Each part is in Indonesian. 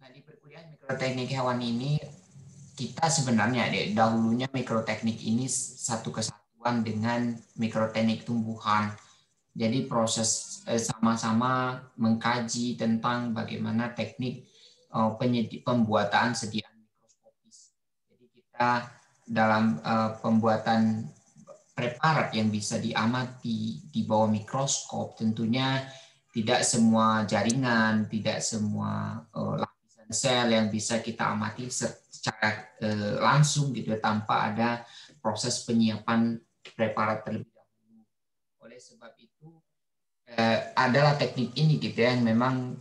Nah, di perkuliahan mikroteknik hewan ini kita sebenarnya dahulunya mikroteknik ini satu kesatuan dengan mikroteknik tumbuhan. Jadi proses sama-sama mengkaji tentang bagaimana teknik pembuatan sediaan mikroskopis. Jadi kita dalam pembuatan preparat yang bisa diamati di bawah mikroskop, tentunya tidak semua jaringan, tidak semua lapisan sel yang bisa kita amati secara langsung gitu tanpa ada proses penyiapan preparat terlebih dahulu. Oleh sebab itu adalah teknik ini gitu ya, yang memang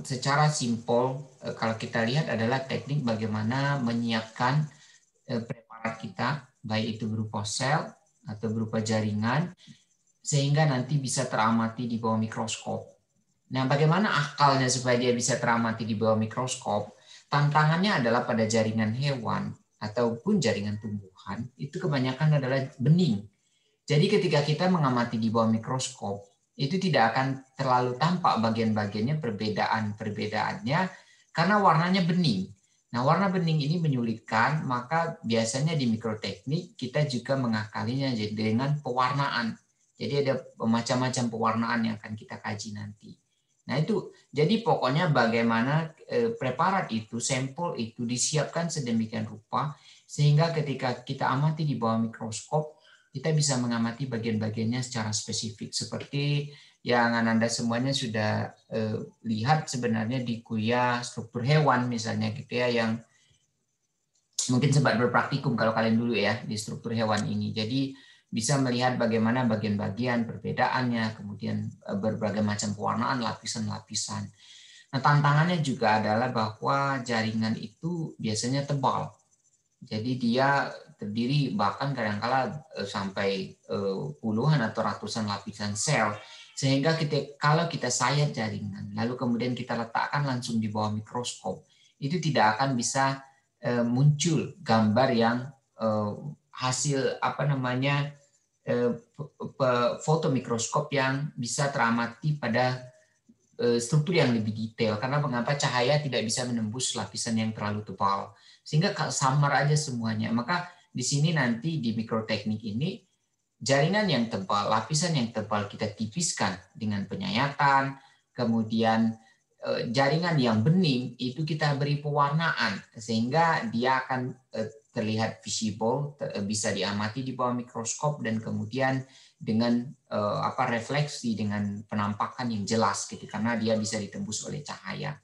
secara simpel kalau kita lihat adalah teknik bagaimana menyiapkan preparat kita, baik itu berupa sel atau berupa jaringan, sehingga nanti bisa teramati di bawah mikroskop. Nah, bagaimana akalnya supaya dia bisa teramati di bawah mikroskop? Tantangannya adalah pada jaringan hewan ataupun jaringan tumbuhan, itu kebanyakan adalah bening. Jadi ketika kita mengamati di bawah mikroskop, itu tidak akan terlalu tampak bagian-bagiannya perbedaan-perbedaannya karena warnanya bening. Nah, warna bening ini menyulitkan, maka biasanya di mikroteknik kita juga mengakalinya dengan pewarnaan. Jadi ada macam-macam pewarnaan yang akan kita kaji nanti. Nah, itu jadi pokoknya bagaimana preparat itu, sampel itu disiapkan sedemikian rupa sehingga ketika kita amati di bawah mikroskop, kita bisa mengamati bagian-bagiannya secara spesifik seperti yang Anda semuanya sudah lihat sebenarnya di kuliah struktur hewan misalnya gitu ya, yang mungkin sempat berpraktikum kalau kalian dulu ya di struktur hewan ini. Jadi bisa melihat bagaimana bagian-bagian perbedaannya, kemudian berbagai macam pewarnaan, lapisan-lapisan. Nah, tantangannya juga adalah bahwa jaringan itu biasanya tebal. Jadi dia terdiri bahkan kadang-kala sampai puluhan atau ratusan lapisan sel. Sehingga kalau kita sayat jaringan, lalu kemudian kita letakkan langsung di bawah mikroskop, itu tidak akan bisa muncul gambar yang hasil foto mikroskop yang bisa teramati pada struktur yang lebih detail. Karena mengapa cahaya tidak bisa menembus lapisan yang terlalu tebal, sehingga samar aja semuanya. Maka di sini nanti di mikroteknik ini jaringan yang tebal, lapisan yang tebal kita tipiskan dengan penyayatan, kemudian jaringan yang bening itu kita beri pewarnaan sehingga dia akan terlihat visible, bisa diamati di bawah mikroskop dan kemudian dengan refleksi dengan penampakan yang jelas gitu karena dia bisa ditembus oleh cahaya.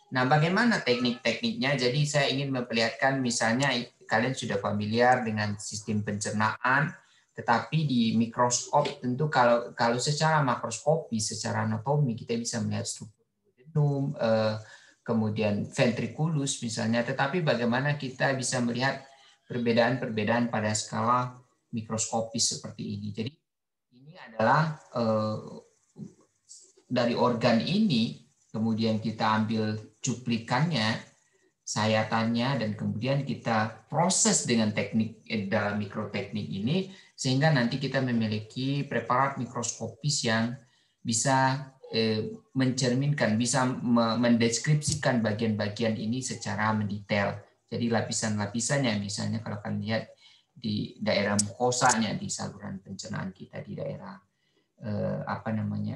Nah, bagaimana teknik-tekniknya? Jadi saya ingin memperlihatkan misalnya kalian sudah familiar dengan sistem pencernaan, tetapi di mikroskop tentu kalau secara makroskopi, secara anatomi kita bisa melihat struktur duodenum, kemudian ventriculus misalnya, tetapi bagaimana kita bisa melihat perbedaan-perbedaan pada skala mikroskopis seperti ini. Jadi ini adalah dari organ ini, kemudian kita ambil cuplikannya, sayatannya, dan kemudian kita proses dengan teknik dalam mikroteknik ini, sehingga nanti kita memiliki preparat mikroskopis yang bisa mencerminkan, bisa mendeskripsikan bagian-bagian ini secara mendetail. Jadi lapisan-lapisannya, misalnya kalau kalian lihat di daerah mukosanya, di saluran pencernaan kita, di daerah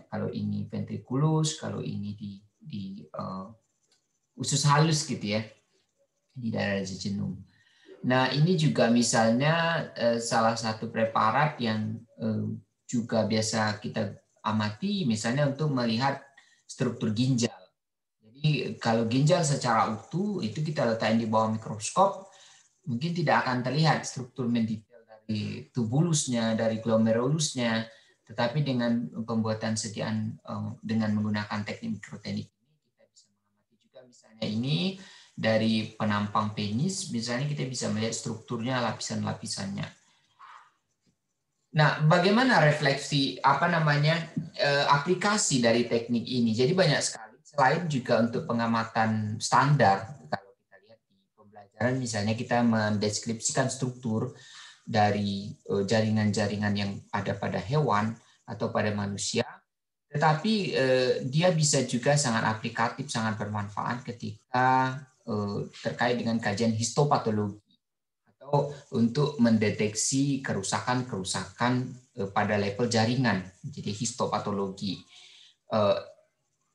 kalau ini ventriculus, kalau ini di usus halus gitu ya, di daerah jejunum. Nah, ini juga misalnya salah satu preparat yang juga biasa kita amati misalnya untuk melihat struktur ginjal. Jadi kalau ginjal secara utuh itu kita letakkan di bawah mikroskop, mungkin tidak akan terlihat struktur mendetail dari tubulusnya, dari glomerulusnya, tetapi dengan pembuatan sediaan dengan menggunakan teknik mikroteknik ini kita bisa mengamati juga misalnya ini dari penampang penis, misalnya kita bisa melihat strukturnya, lapisan-lapisannya. Nah, bagaimana refleksi aplikasi dari teknik ini? Jadi banyak sekali. Selain juga untuk pengamatan standar, kalau kita lihat di pembelajaran, misalnya kita mendeskripsikan struktur dari jaringan-jaringan yang ada pada hewan atau pada manusia. Tetapi dia bisa juga sangat aplikatif, sangat bermanfaat ketika terkait dengan kajian histopatologi atau untuk mendeteksi kerusakan-kerusakan pada level jaringan. Jadi histopatologi. Eh,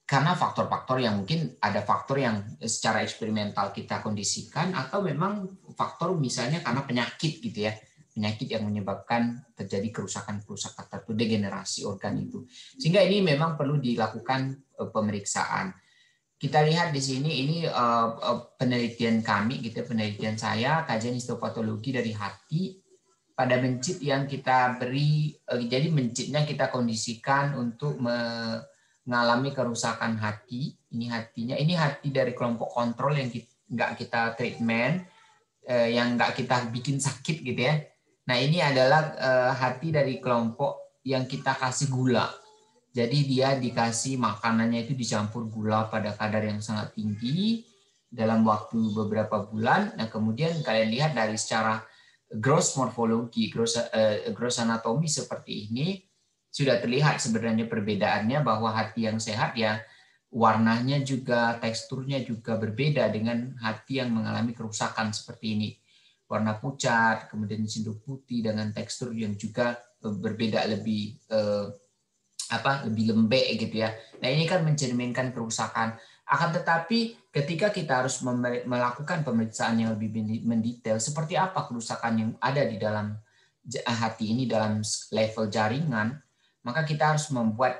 karena faktor-faktor yang mungkin ada faktor yang secara eksperimental kita kondisikan atau memang faktor misalnya karena penyakit gitu ya, penyakit yang menyebabkan terjadi kerusakan-kerusakan tertentu, degenerasi organ itu, sehingga ini memang perlu dilakukan pemeriksaan. Kita lihat di sini ini penelitian kami gitu, penelitian saya, kajian histopatologi dari hati pada mencit yang kita beri. Jadi mencitnya kita kondisikan untuk mengalami kerusakan hati. Ini hatinya, ini hati dari kelompok kontrol yang nggak kita treatment, yang nggak kita bikin sakit gitu ya. Nah ini adalah hati dari kelompok yang kita kasih gula. Jadi dia dikasih makanannya itu dicampur gula pada kadar yang sangat tinggi dalam waktu beberapa bulan. Nah kemudian kalian lihat dari secara gross morfologi, gross anatomi seperti ini, sudah terlihat sebenarnya perbedaannya bahwa hati yang sehat ya warnanya juga, teksturnya juga berbeda dengan hati yang mengalami kerusakan seperti ini. Warna pucat, kemudian sendu putih dengan tekstur yang juga berbeda, lebih lembek gitu ya. Nah ini kan mencerminkan kerusakan. Akan tetapi ketika kita harus melakukan pemeriksaan yang lebih mendetail, seperti apa kerusakan yang ada di dalam hati ini dalam level jaringan, maka kita harus membuat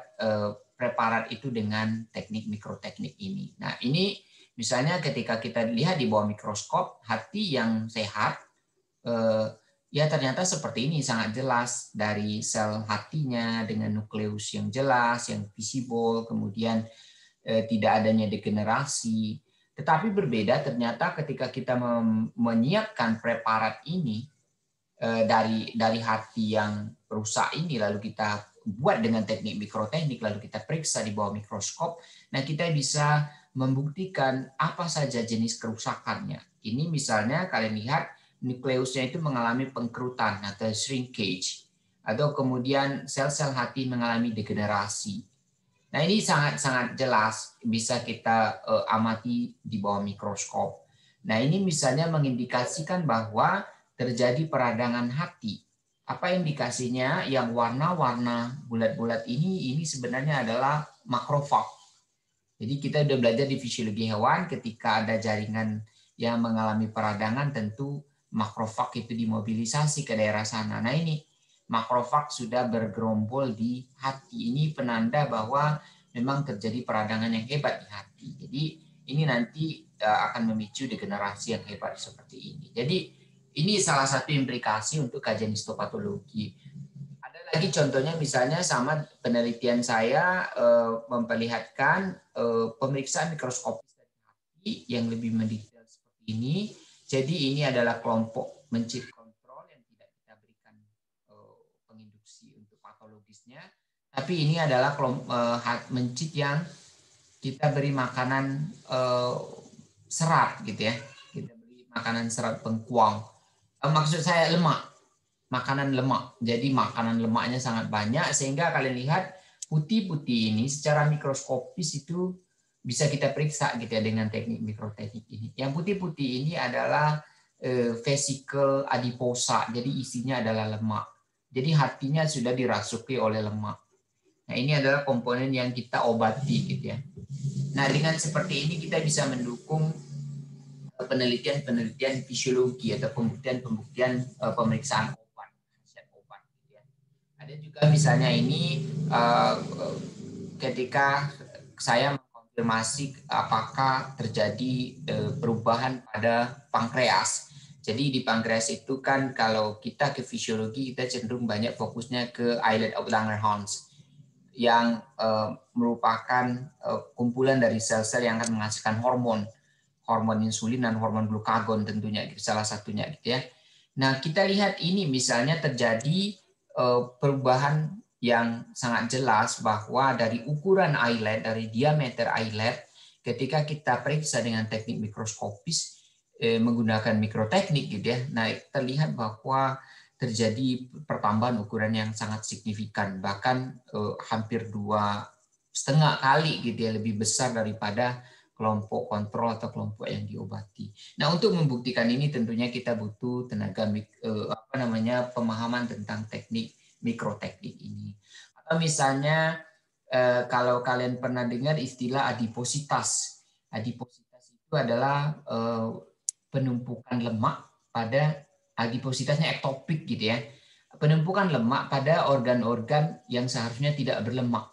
preparat itu dengan teknik mikroteknik ini. Nah ini misalnya ketika kita lihat di bawah mikroskop, hati yang sehat ya ternyata seperti ini, sangat jelas dari sel hatinya dengan nukleus yang jelas, yang visible, kemudian tidak adanya degenerasi. Tetapi berbeda ternyata ketika kita menyiapkan preparat ini dari hati yang rusak ini, lalu kita buat dengan teknik mikroteknik, lalu kita periksa di bawah mikroskop, nah kita bisa membuktikan apa saja jenis kerusakannya. Ini misalnya kalian lihat nukleusnya itu mengalami pengkerutan atau shrinkage, atau kemudian sel-sel hati mengalami degenerasi. Nah ini sangat-sangat jelas bisa kita amati di bawah mikroskop. Nah ini misalnya mengindikasikan bahwa terjadi peradangan hati. Apa indikasinya? Yang warna-warna bulat-bulat ini sebenarnya adalah makrofag. Jadi kita sudah belajar di fisiologi hewan, ketika ada jaringan yang mengalami peradangan, tentu makrofag itu dimobilisasi ke daerah sana. Nah ini makrofag sudah bergerombol di hati. Ini penanda bahwa memang terjadi peradangan yang hebat di hati. Jadi ini nanti akan memicu degenerasi yang hebat seperti ini. Jadi ini salah satu implikasi untuk kajian histopatologi. Ada lagi contohnya misalnya sama penelitian saya memperlihatkan pemeriksaan mikroskopis dari hati yang lebih mendetail seperti ini. Jadi ini adalah kelompok mencit kontrol yang tidak kita berikan penginduksi untuk patologisnya. Tapi ini adalah kelompok mencit yang kita beri makanan serat gitu ya. Kita beri makanan serat bengkuang. Maksud saya lemak, makanan lemak. Jadi makanan lemaknya sangat banyak sehingga kalian lihat putih-putih ini secara mikroskopis itu bisa kita periksa gitu ya dengan teknik mikroteknik ini. Yang putih-putih ini adalah vesicle adiposa, jadi isinya adalah lemak. Jadi hatinya sudah dirasuki oleh lemak. Nah ini adalah komponen yang kita obati gitu ya. Nah dengan seperti ini kita bisa mendukung penelitian-penelitian fisiologi atau pembuktian pemeriksaan obat, khasiat obat. Gitu ya. Ada juga misalnya ini ketika saya mengkonfirmasi apakah terjadi perubahan pada pankreas. Jadi di pankreas itu kan kalau kita ke fisiologi kita cenderung banyak fokusnya ke islet of Langerhans yang merupakan kumpulan dari sel-sel yang akan menghasilkan hormon insulin dan hormon glukagon tentunya gitu, salah satunya gitu ya. Nah, kita lihat ini misalnya terjadi perubahan yang sangat jelas bahwa dari ukuran islet, dari diameter islet, ketika kita periksa dengan teknik mikroskopis menggunakan mikroteknik gitu ya. Nah, terlihat bahwa terjadi pertambahan ukuran yang sangat signifikan, bahkan hampir 2 setengah kali gitu ya, lebih besar daripada kelompok kontrol atau kelompok yang diobati. Nah, untuk membuktikan ini tentunya kita butuh tenaga pemahaman tentang teknik mikroteknik ini. Atau misalnya kalau kalian pernah dengar istilah adipositas. Adipositas itu adalah penumpukan lemak pada adipositasnya ektopik gitu ya. Penumpukan lemak pada organ-organ yang seharusnya tidak berlemak.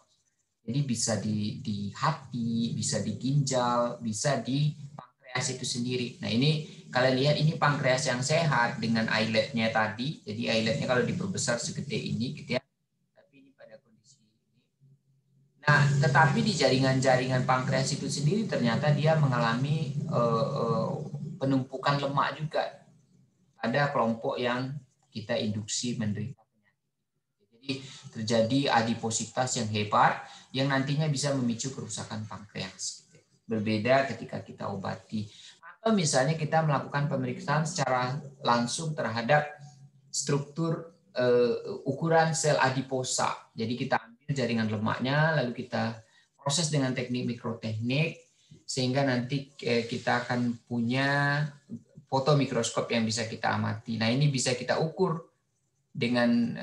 Jadi bisa di hati, bisa di ginjal, bisa di pankreas itu sendiri. Nah ini kalian lihat ini pankreas yang sehat dengan isletnya tadi. Jadi isletnya kalau diperbesar segede ini gitu ya. Tapi ini pada kondisi ini. Nah tetapi di jaringan-jaringan pankreas itu sendiri ternyata dia mengalami penumpukan lemak juga pada kelompok yang kita induksi menderita. Jadi terjadi adipositas yang hebat yang nantinya bisa memicu kerusakan pankreas. Berbeda ketika kita obati. Atau misalnya kita melakukan pemeriksaan secara langsung terhadap struktur ukuran sel adiposa. Jadi kita ambil jaringan lemaknya, lalu kita proses dengan teknik mikroteknik, sehingga nanti kita akan punya foto mikroskop yang bisa kita amati. Nah ini bisa kita ukur dengan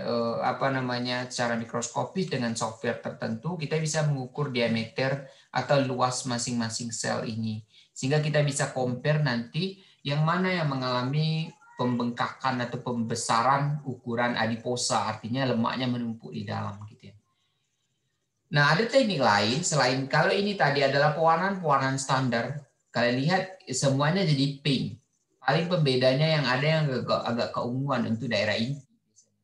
secara mikroskopis dengan software tertentu kita bisa mengukur diameter atau luas masing-masing sel ini sehingga kita bisa compare nanti yang mana yang mengalami pembengkakan atau pembesaran ukuran adiposa, artinya lemaknya menumpuk di dalam gitu ya. Nah, ada teknik lain selain kalau ini tadi adalah pewarnaan standar. Kalian lihat semuanya jadi pink. Paling pembedanya yang ada yang agak keunguan untuk daerah inti.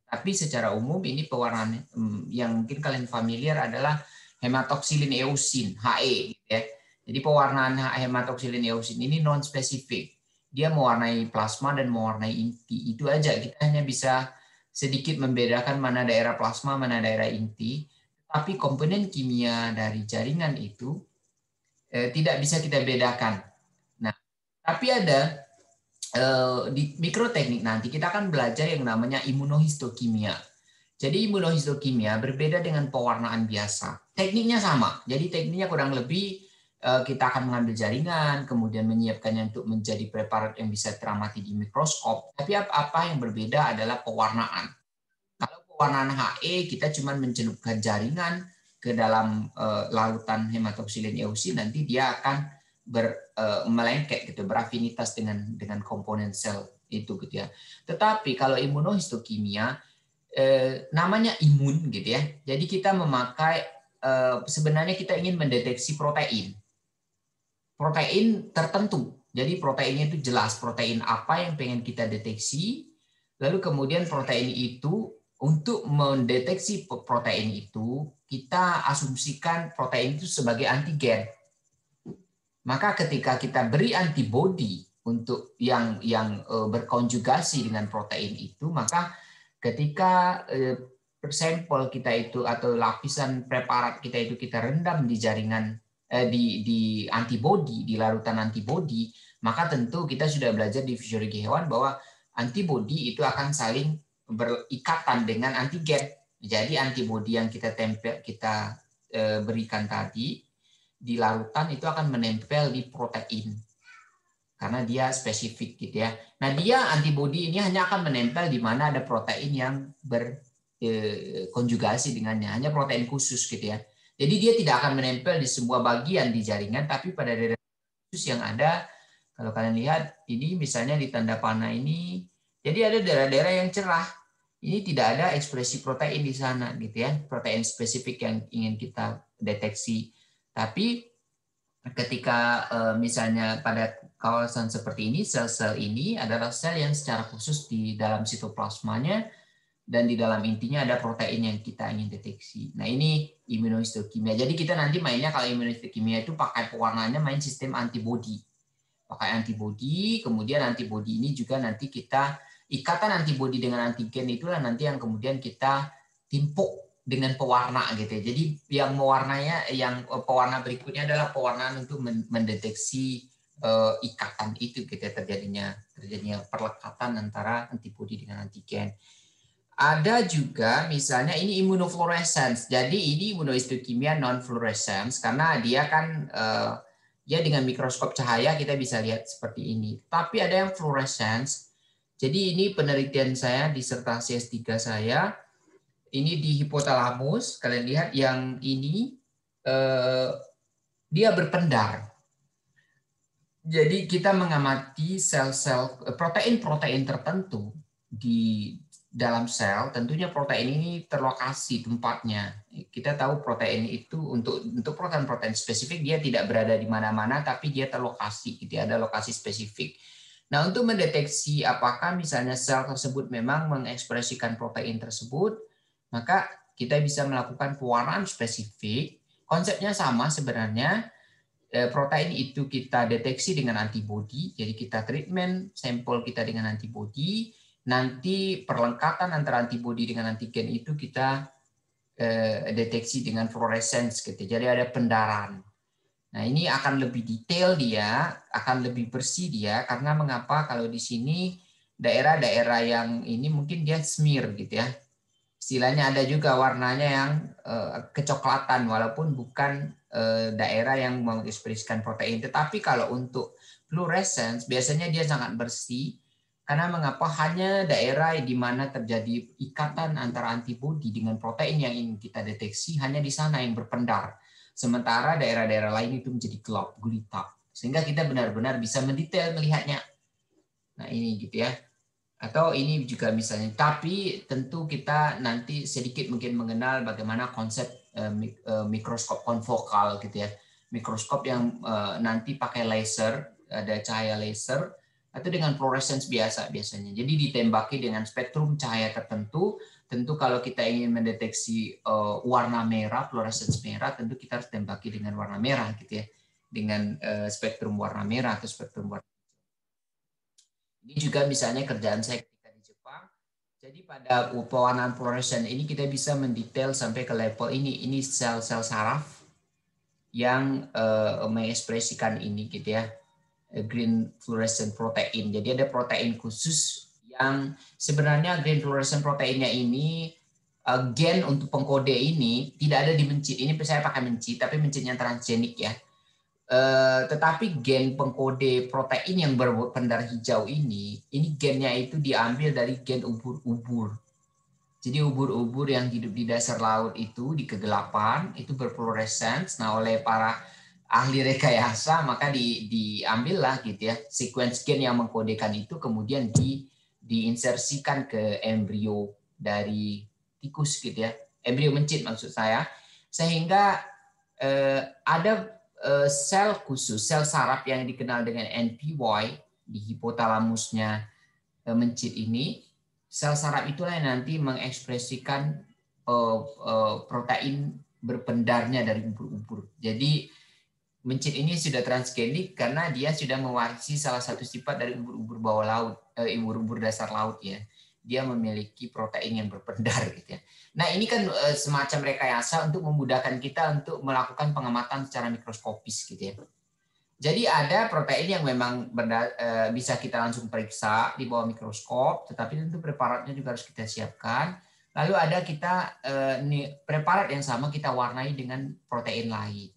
Tapi secara umum ini pewarnaan yang mungkin kalian familiar adalah hematoksilin eosin, HE gitu ya. Jadi pewarnaan hematoksilin eosin ini non spesifik. Dia mewarnai plasma dan mewarnai inti. Itu aja, kita hanya bisa sedikit membedakan mana daerah plasma, mana daerah inti. Tapi komponen kimia dari jaringan itu tidak bisa kita bedakan. Nah, tapi ada di mikroteknik nanti kita akan belajar yang namanya imunohistokimia. Jadi imunohistokimia berbeda dengan pewarnaan biasa. Tekniknya sama. Jadi tekniknya kurang lebih kita akan mengambil jaringan, kemudian menyiapkannya untuk menjadi preparat yang bisa teramati di mikroskop. Tapi apa yang berbeda adalah pewarnaan. Kalau pewarnaan HE kita cuma mencelupkan jaringan ke dalam larutan hematoksilin eosin, nanti dia akan melengket gitu, berafinitas dengan komponen sel itu gitu ya. Tetapi kalau imunohistokimia namanya imun gitu ya. Jadi kita memakai sebenarnya kita ingin mendeteksi protein tertentu. Jadi proteinnya itu jelas protein apa yang pengen kita deteksi. Lalu kemudian protein itu untuk mendeteksi protein itu kita asumsikan protein itu sebagai antigen. Maka ketika kita beri antibodi untuk yang berkonjugasi dengan protein itu, maka ketika sampel kita itu atau lapisan preparat kita itu kita rendam di jaringan di antibodi, di larutan antibodi, maka tentu kita sudah belajar di fisiologi hewan bahwa antibodi itu akan saling berikatan dengan antigen. Jadi antibodi yang kita berikan tadi di larutan itu akan menempel di protein karena dia spesifik gitu ya. Nah dia antibodi ini hanya akan menempel di mana ada protein yang berkonjugasi dengannya, hanya protein khusus gitu ya. Jadi dia tidak akan menempel di semua bagian di jaringan, tapi pada daerah khusus yang ada. Kalau kalian lihat ini misalnya di tanda panah ini, jadi ada daerah-daerah yang cerah. Ini tidak ada ekspresi protein di sana gitu ya, protein spesifik yang ingin kita deteksi. Tapi ketika misalnya pada kawasan seperti ini, sel-sel ini adalah sel yang secara khusus di dalam sitoplasmanya dan di dalam intinya ada protein yang kita ingin deteksi. Nah ini imunohistokimia. Jadi kita nanti mainnya kalau imunohistokimia itu pakai pewarnaannya main sistem antibodi. Pakai antibodi, kemudian antibodi ini juga nanti kita ikatan antibodi dengan antigen itulah nanti yang kemudian kita timpuk dengan pewarna gitu. Jadi yang mewarnanya, yang pewarna berikutnya adalah pewarnaan untuk mendeteksi ikatan itu gitu terjadinya perlekatan antara antibodi dengan antigen. Ada juga misalnya ini immunofluorescence. Jadi ini imunohistokimia non fluorescence karena dia kan ya dengan mikroskop cahaya kita bisa lihat seperti ini. Tapi ada yang fluorescence. Jadi ini penelitian saya disertasi S3 saya. Ini di hipotalamus. Kalian lihat yang ini dia berpendar. Jadi kita mengamati sel-sel protein-protein tertentu di dalam sel, tentunya protein ini terlokasi tempatnya. Kita tahu protein itu untuk protein-protein spesifik dia tidak berada di mana-mana, tapi dia terlokasi, gitu, ada lokasi spesifik. Nah, untuk mendeteksi apakah misalnya sel tersebut memang mengekspresikan protein tersebut, maka kita bisa melakukan pewarnaan spesifik. Konsepnya sama sebenarnya. Protein itu kita deteksi dengan antibodi, jadi kita treatment sampel kita dengan antibodi, nanti perlengkapan antara antibodi dengan antigen itu kita deteksi dengan fluorescence gitu. Jadi ada pendaran. Nah, ini akan lebih detail dia, akan lebih bersih dia karena mengapa kalau di sini daerah-daerah yang ini mungkin dia smear gitu ya. Istilahnya ada juga warnanya yang kecoklatan walaupun bukan daerah yang mengekspresikan protein. Tetapi kalau untuk fluorescence biasanya dia sangat bersih karena mengapa hanya daerah di mana terjadi ikatan antara antibodi dengan protein yang ingin kita deteksi hanya di sana yang berpendar. Sementara daerah-daerah lain itu menjadi gelap, gulita. Sehingga kita benar-benar bisa mendetail melihatnya. Nah, ini gitu ya. Atau ini juga misalnya, tapi tentu kita nanti sedikit mungkin mengenal bagaimana konsep mikroskop konfokal gitu ya. Mikroskop yang nanti pakai laser, ada cahaya laser, atau dengan fluorescence biasa biasanya. Jadi ditembaki dengan spektrum cahaya tertentu. Tentu kalau kita ingin mendeteksi warna merah, fluorescence merah, tentu kita harus tembaki dengan warna merah gitu ya. Dengan spektrum warna merah atau spektrum warna. Ini juga misalnya kerjaan saya ketika di Jepang. Jadi pada pewarnaan fluorescent ini kita bisa mendetail sampai ke level ini. Ini sel-sel saraf yang mengekspresikan ini gitu ya. Green fluorescent protein. Jadi ada protein khusus yang sebenarnya green fluorescent proteinnya ini gen untuk pengkode ini tidak ada di mencit. Ini saya pakai mencit, tapi mencitnya transgenik ya. Tetapi gen pengkode protein yang berpendar hijau ini gennya itu diambil dari gen ubur-ubur. Jadi ubur-ubur yang hidup di dasar laut itu di kegelapan itu berfluorescence. Nah, oleh para ahli rekayasa maka diambillah gitu ya sequence gen yang mengkodekan itu kemudian diinsersikan ke embrio dari tikus gitu ya, embrio mencit maksud saya, sehingga ada sel khusus, sel saraf yang dikenal dengan NPY di hipotalamusnya mencit ini, sel saraf itulah yang nanti mengekspresikan protein berpendarnya dari ubur-ubur. Jadi mencit ini sudah transgenik karena dia sudah mewarisi salah satu sifat dari ubur-ubur bawah laut, ubur-ubur dasar laut ya. Dia memiliki protein yang berpendar gitu ya. Nah, ini kan semacam rekayasa untuk memudahkan kita untuk melakukan pengamatan secara mikroskopis gitu ya. Jadi ada protein yang memang bisa kita langsung periksa di bawah mikroskop, tetapi tentu preparatnya juga harus kita siapkan. Lalu ada kita preparat yang sama kita warnai dengan protein lain.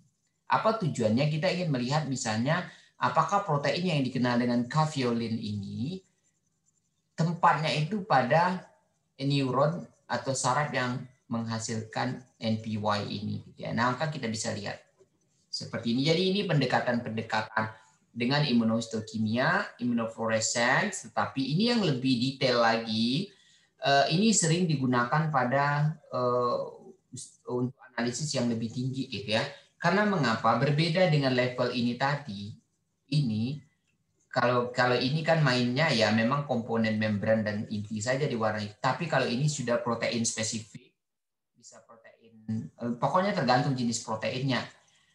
Apa tujuannya? Kita ingin melihat misalnya apakah protein yang dikenal dengan caveolin ini tempatnya itu pada neuron atau saraf yang menghasilkan NPY ini. Nah, maka kita bisa lihat seperti ini. Jadi ini pendekatan-pendekatan dengan imunohistokimia, immunofluorescence, tetapi ini yang lebih detail lagi. Ini sering digunakan pada untuk analisis yang lebih tinggi gitu ya. Karena mengapa? Berbeda dengan level ini tadi. Ini kalau ini kan mainnya ya memang komponen membran dan inti saja diwarnai. Tapi kalau ini sudah protein spesifik, bisa protein, pokoknya tergantung jenis proteinnya.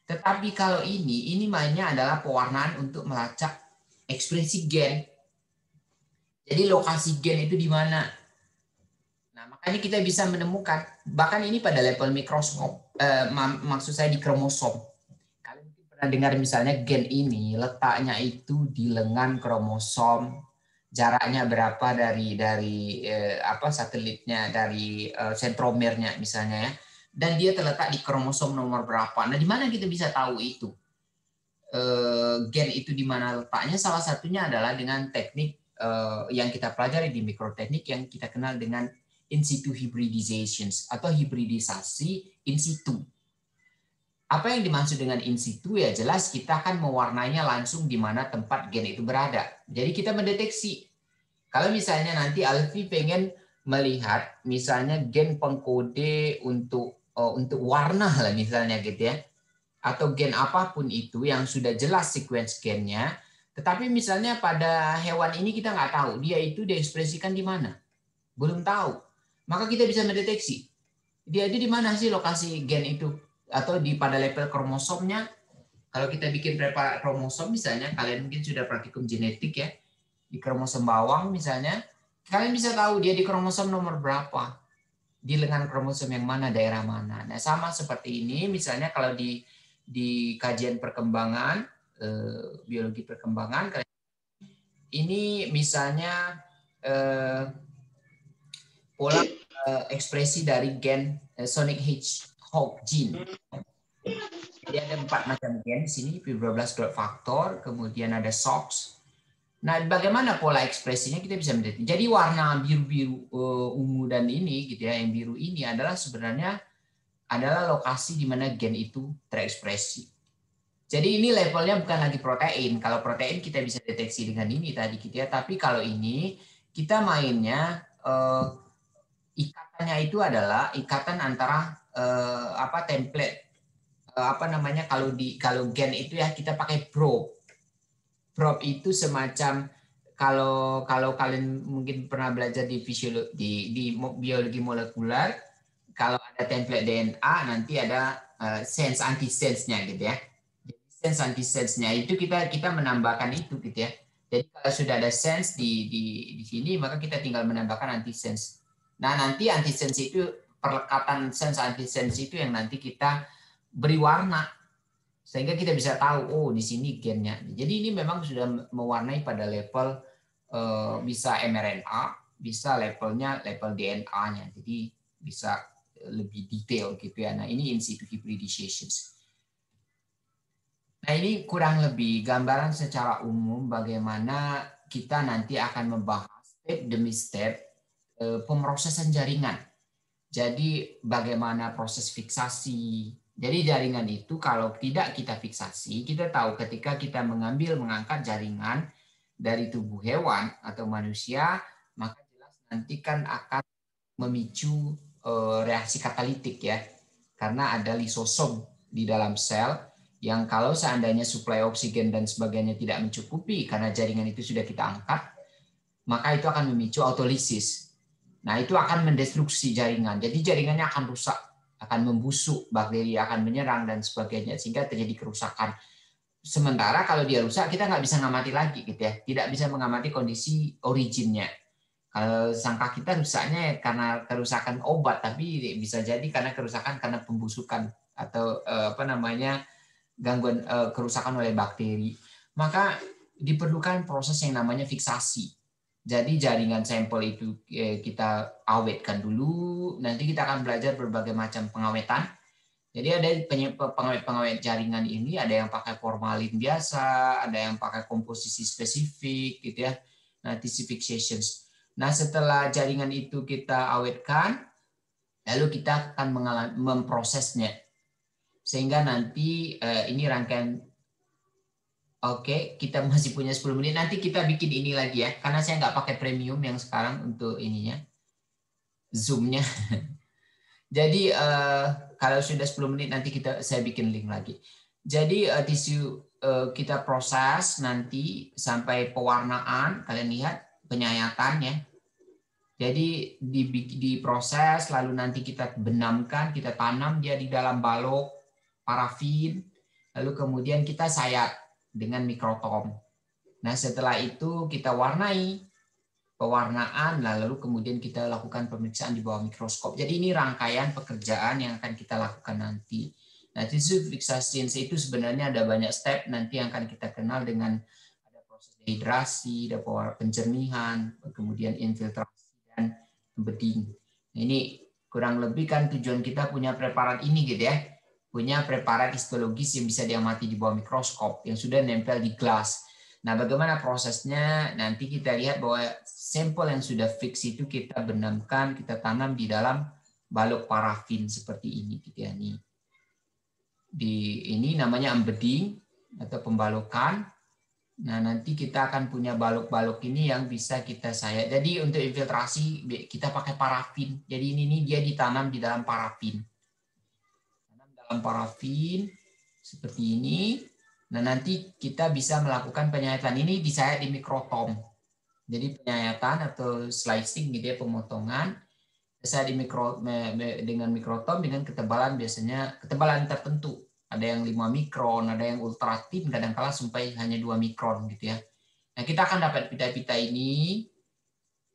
Tetapi kalau ini mainnya adalah pewarnaan untuk melacak ekspresi gen. Jadi lokasi gen itu di mana? Nah, makanya kita bisa menemukan, bahkan ini pada level mikroskop, maksud saya di kromosom. Pernah dengar misalnya gen ini letaknya itu di lengan kromosom jaraknya berapa dari apa satelitnya, dari sentromernya misalnya ya, dan dia terletak di kromosom nomor berapa. Nah, di mana kita bisa tahu itu? Gen itu di mana letaknya? Salah satunya adalah dengan teknik yang kita pelajari di mikroteknik yang kita kenal dengan in situ hybridization atau hibridisasi in situ. Apa yang dimaksud dengan in situ? Ya jelas kita akan mewarnainya langsung di mana tempat gen itu berada. Jadi kita mendeteksi. Kalau misalnya nanti Alfi pengen melihat misalnya gen pengkode untuk warna lah misalnya gitu ya. Atau gen apapun itu yang sudah jelas sequence gennya, tetapi misalnya pada hewan ini kita nggak tahu dia itu diekspresikan di mana. Belum tahu. Maka kita bisa mendeteksi. Dia di mana sih lokasi gen itu? Atau pada level kromosomnya, kalau kita bikin preparat kromosom misalnya, kalian mungkin sudah praktikum genetik ya, di kromosom bawang misalnya, kalian bisa tahu dia di kromosom nomor berapa, di lengan kromosom yang mana, daerah mana. Nah, sama seperti ini, misalnya kalau di kajian perkembangan, biologi perkembangan, ini misalnya pola ekspresi dari gen sonic hedgehog gene. Jadi ada 4 macam gen di sini, fibroblast growth factor, kemudian ada SOX. Nah, bagaimana pola ekspresinya kita bisa mendeteksi. Jadi warna biru-biru, ungu dan ini gitu ya, yang biru ini adalah sebenarnya adalah lokasi di mana gen itu terekspresi. Jadi ini levelnya bukan lagi protein. Kalau protein kita bisa deteksi dengan ini tadi gitu ya, tapi kalau ini kita mainnya ikatannya itu adalah ikatan antara template apa namanya kalau gen itu ya kita pakai probe. Probe itu semacam kalau kalian mungkin pernah belajar di di biologi molekuler, kalau ada template DNA nanti ada sense antisense-nya gitu ya. Sense antisense-nya itu kita menambahkan itu gitu ya. Jadi kalau sudah ada sense di sini maka kita tinggal menambahkan antisense. Nah, nanti antisense itu perlekatan sense antisense itu yang nanti kita beri warna sehingga kita bisa tahu oh di sini gennya. Jadi ini memang sudah mewarnai pada level bisa mRNA, bisa levelnya level DNA-nya. Jadi bisa lebih detail gitu ya. Nah, ini in situ hybridization. Nah, ini kurang lebih gambaran secara umum bagaimana kita nanti akan membahas step demi step pemrosesan jaringan. Jadi bagaimana proses fiksasi. Jadi jaringan itu kalau tidak kita fiksasi, kita tahu ketika kita mengangkat jaringan dari tubuh hewan atau manusia, maka jelas nanti kan akan memicu reaksi katalitik ya. Karena ada lisosom di dalam sel yang kalau seandainya suplai oksigen dan sebagainya tidak mencukupi karena jaringan itu sudah kita angkat, maka itu akan memicu autolisis. Nah, itu akan mendestruksi jaringan. Jadi jaringannya akan rusak, akan membusuk, bakteri akan menyerang dan sebagainya sehingga terjadi kerusakan. Sementara kalau dia rusak, kita nggak bisa mengamati lagi gitu ya. Tidak bisa mengamati kondisi originnya. Kalau sangka kita rusaknya karena kerusakan obat, tapi bisa jadi karena kerusakan karena pembusukan atau gangguan kerusakan oleh bakteri. Maka diperlukan proses yang namanya fiksasi. Jadi jaringan sampel itu kita awetkan dulu, nanti kita akan belajar berbagai macam pengawetan. Jadi ada pengawet jaringan ini, ada yang pakai formalin biasa, ada yang pakai komposisi spesifik, gitu ya. Nah, tissue fixations. Nah, setelah jaringan itu kita awetkan, lalu kita akan memprosesnya. Sehingga nanti ini rangkaian. Oke, kita masih punya 10 menit. Nanti kita bikin ini lagi ya. Karena saya nggak pakai premium yang sekarang untuk ininya. Zoom-nya. Jadi kalau sudah 10 menit nanti saya bikin link lagi. Jadi tisu kita proses nanti sampai pewarnaan. Kalian lihat penyayatannya. Jadi diproses lalu nanti kita benamkan, kita tanam dia di dalam balok parafin. Lalu kemudian kita sayat dengan mikrotom. Nah, setelah itu kita warnai pewarnaan, lalu kemudian kita lakukan pemeriksaan di bawah mikroskop. Jadi ini rangkaian pekerjaan yang akan kita lakukan nanti. Nah, tissue fixation itu sebenarnya ada banyak step nanti yang akan kita kenal dengan ada proses dehidrasi, ada pencernihan, kemudian infiltrasi dan embedding. Nah, ini kurang lebih kan tujuan kita punya preparat ini gitu ya. Punya preparat histologis yang bisa diamati di bawah mikroskop yang sudah nempel di gelas. Nah, bagaimana prosesnya? Nanti kita lihat bahwa sampel yang sudah fix itu kita benamkan, kita tanam di dalam balok parafin seperti ini gitu ya. Ini namanya embedding atau pembalokan. Nah, nanti kita akan punya balok-balok ini yang bisa kita sayat. Jadi untuk infiltrasi kita pakai parafin. Jadi ini dia ditanam di dalam parafin. Tanam dalam parafin seperti ini. Nah, nanti kita bisa melakukan penyayatan. Ini disayat di mikrotom. Jadi penyayatan atau slicing gitu ya, pemotongan. Saya dengan mikrotom dengan ketebalan biasanya ketebalan tertentu. Ada yang 5 mikron, ada yang ultra thin, kadang-kala sampai hanya 2 mikron gitu ya. Nah, kita akan dapat pita-pita ini.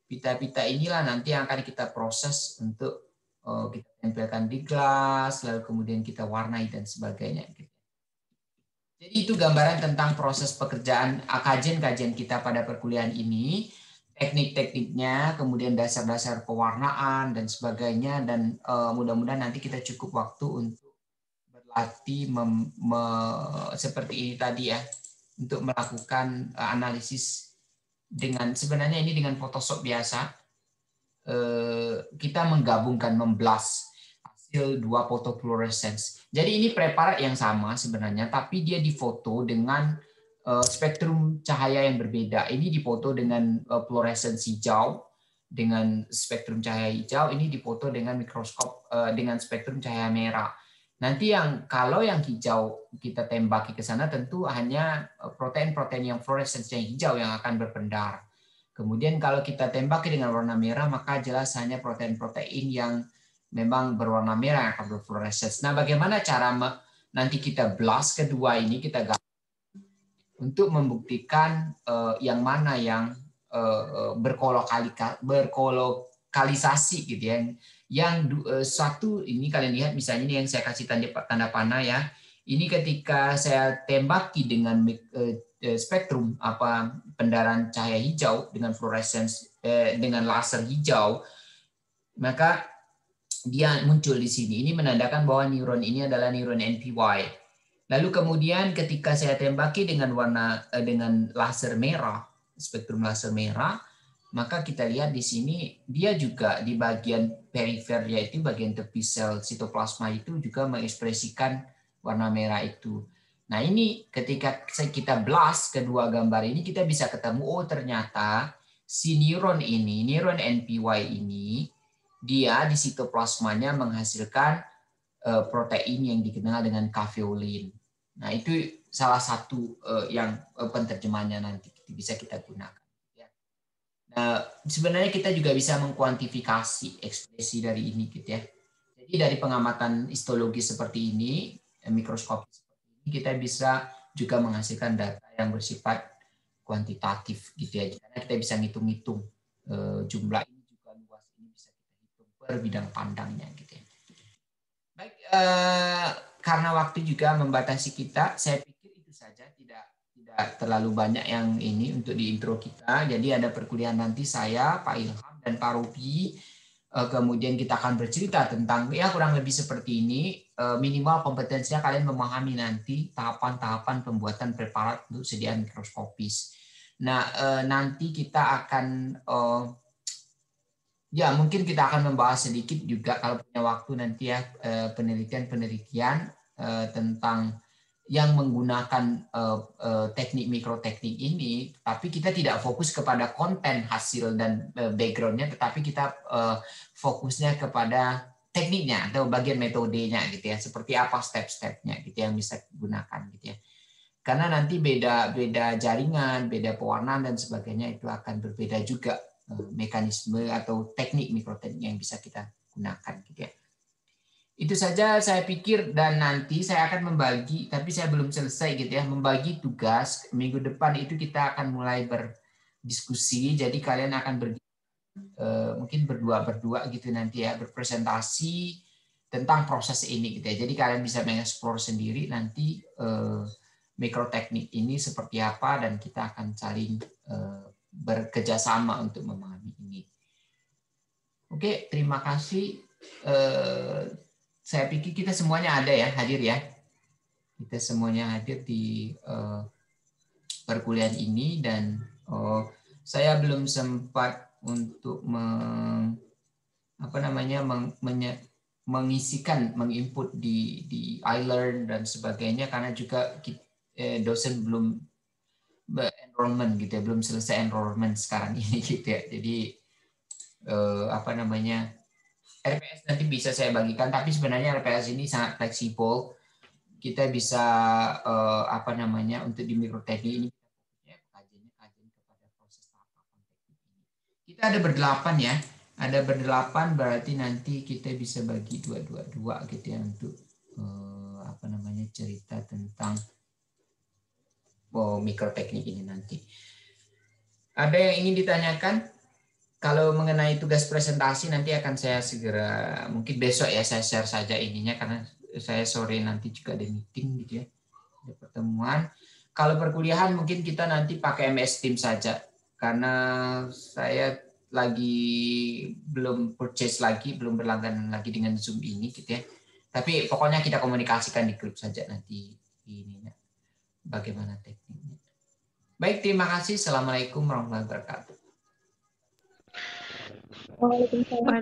Pita-pita inilah nanti yang akan kita proses untuk kita tempelkan di gelas, lalu kemudian kita warnai dan sebagainya. Jadi itu gambaran tentang proses pekerjaan kajian-kajian kita pada perkuliahan ini. Teknik-tekniknya, kemudian dasar-dasar pewarnaan dan sebagainya, dan mudah-mudahan nanti kita cukup waktu untuk berlatih seperti ini tadi ya, untuk melakukan analisis dengan sebenarnya ini dengan Photoshop biasa kita menggabungkan memblas hasil 2 fotofluorescence. Jadi ini preparat yang sama sebenarnya, tapi dia difoto dengan spektrum cahaya yang berbeda. Ini difoto dengan fluorescence hijau, dengan spektrum cahaya hijau. Ini difoto dengan mikroskop dengan spektrum cahaya merah. Nanti kalau yang hijau kita tembaki ke sana tentu hanya protein-protein yang fluorescence-nya hijau yang akan berpendar. Kemudian kalau kita tembaki dengan warna merah, maka jelas hanya protein-protein yang memang berwarna merah yang akan berfluorescence. Nah, bagaimana cara nanti kita blast kedua ini, kita untuk membuktikan yang mana yang berkolokalisasi gitu ya. Yang satu ini kalian lihat misalnya ini yang saya kasih tanda panah ya. Ini ketika saya tembaki dengan spektrum pendaran cahaya hijau dengan fluorescence dengan laser hijau, maka dia muncul di sini. Ini menandakan bahwa neuron ini adalah neuron NPY. Lalu kemudian ketika saya tembaki dengan dengan laser merah, spektrum laser merah, maka kita lihat di sini dia juga di bagian perifer, yaitu bagian tepi sel sitoplasma itu juga mengekspresikan warna merah itu. Nah, ini ketika kita blast kedua gambar ini, kita bisa ketemu, oh ternyata si neuron ini, neuron NPY ini, dia di sitoplasmanya menghasilkan protein yang dikenal dengan caveolin. Nah, itu salah satu yang penerjemahnya nanti bisa kita gunakan. Nah, sebenarnya kita juga bisa mengkuantifikasi ekspresi dari ini gitu ya. Jadi dari pengamatan histologi seperti ini, mikroskop seperti ini, kita bisa juga menghasilkan data yang bersifat kuantitatif gitu ya. Karena kita bisa ngitung-ngitung jumlah ini juga luas ini bisa kita hitung per bidang pandangnya gitu ya. Baik, karena waktu juga membatasi kita, saya pikir itu saja, tidak terlalu banyak yang ini untuk di intro kita. Jadi ada perkuliahan nanti saya, Pak Ilham dan Pak Robi, kemudian kita akan bercerita tentang ya kurang lebih seperti ini, minimal kompetensinya kalian memahami nanti tahapan-tahapan pembuatan preparat untuk sediaan mikroskopis. Nah, nanti kita akan ya, mungkin kita akan membahas sedikit juga kalau punya waktu nanti ya penelitian-penelitian tentang yang menggunakan teknik mikroteknik ini, tapi kita tidak fokus kepada konten hasil dan backgroundnya, tetapi kita fokusnya kepada tekniknya atau bagian metodenya gitu ya, seperti apa step-stepnya gitu yang bisa digunakan gitu ya. Karena nanti beda jaringan, beda pewarnaan dan sebagainya itu akan berbeda juga mekanisme atau teknik mikroteknik yang bisa kita gunakan gitu ya. Itu saja saya pikir, dan nanti saya akan membagi, tapi saya belum selesai gitu ya, membagi tugas. Minggu depan itu kita akan mulai berdiskusi, jadi kalian akan mungkin berdua gitu nanti ya, berpresentasi tentang proses ini gitu ya. Jadi kalian bisa mengeksplor sendiri nanti mikroteknik ini seperti apa, dan kita akan saling bekerja sama untuk memahami ini. Oke, terima kasih. Saya pikir kita semuanya ada ya, hadir ya. Kita semuanya hadir di perkuliahan ini, dan saya belum sempat untuk menginput di iLearn dan sebagainya, karena juga dosen belum enrollment gitu ya, belum selesai enrollment sekarang ini gitu ya. Jadi RPS nanti bisa saya bagikan, tapi sebenarnya RPS ini sangat fleksibel. Kita bisa untuk di mikroteknik ini kajian kepada proses tahapan teknik ini. Kita ada berdelapan ya. Ada berdelapan, berarti nanti kita bisa bagi dua gitu ya untuk cerita tentang mikroteknik ini nanti. Ada yang ingin ditanyakan? Kalau mengenai tugas presentasi nanti akan saya segera, mungkin besok ya saya share saja ininya, karena saya sore nanti juga ada meeting gitu ya, ada pertemuan. Kalau perkuliahan mungkin kita nanti pakai MS Teams saja, karena saya lagi belum purchase lagi, belum berlangganan lagi dengan Zoom ini gitu ya. Tapi pokoknya kita komunikasikan di grup saja nanti ininya, bagaimana tekniknya. Baik, terima kasih. Assalamualaikum warahmatullahi wabarakatuh. Waalaikumsalam.